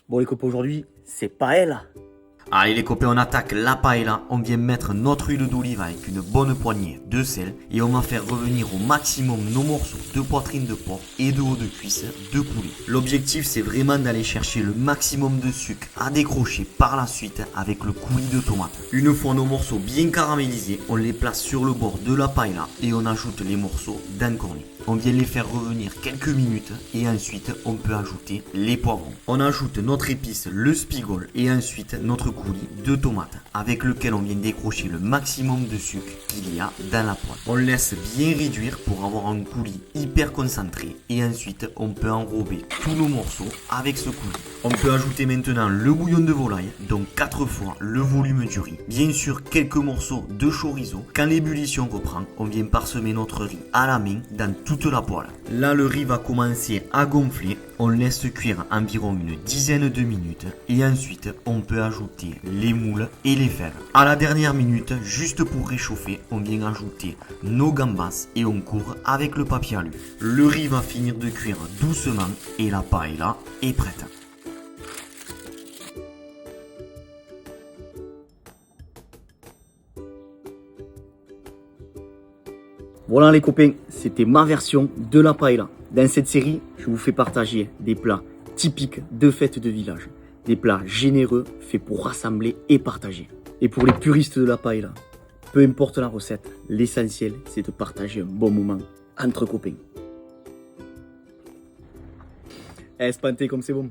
Bon les copains, aujourd'hui, c'est paella. Allez les copains, on attaque la paella. On vient mettre notre huile d'olive avec une bonne poignée de sel. Et on va faire revenir au maximum nos morceaux de poitrine de porc et de haut de cuisse de poulet. L'objectif, c'est vraiment d'aller chercher le maximum de sucre à décrocher par la suite avec le coulis de tomate. Une fois nos morceaux bien caramélisés, on les place sur le bord de la paella et on ajoute les morceaux d'un cornet. On vient les faire revenir quelques minutes et ensuite on peut ajouter les poivrons. On ajoute notre épice, le spigol, et ensuite notre coulis de tomate avec lequel on vient décrocher le maximum de sucre qu'il y a dans la poêle. On laisse bien réduire pour avoir un coulis hyper concentré et ensuite on peut enrober tous nos morceaux avec ce coulis. On peut ajouter maintenant le bouillon de volaille, donc 4 fois le volume du riz. Bien sûr quelques morceaux de chorizo. Quand l'ébullition reprend, on vient parsemer notre riz à la main dans toute la poêle. Là le riz va commencer à gonfler. On laisse cuire environ une dizaine de minutes et ensuite on peut ajouter les moules et les fèves. À la dernière minute, juste pour réchauffer, on vient ajouter nos gambas et on couvre avec le papier alu. Le riz va finir de cuire doucement et la paella est prête. Voilà les copains, c'était ma version de la paella. Dans cette série, je vous fais partager des plats typiques de fêtes de village. Des plats généreux, faits pour rassembler et partager. Et pour les puristes de la paella, peu importe la recette, l'essentiel c'est de partager un bon moment entre copains. Espanté comme c'est bon.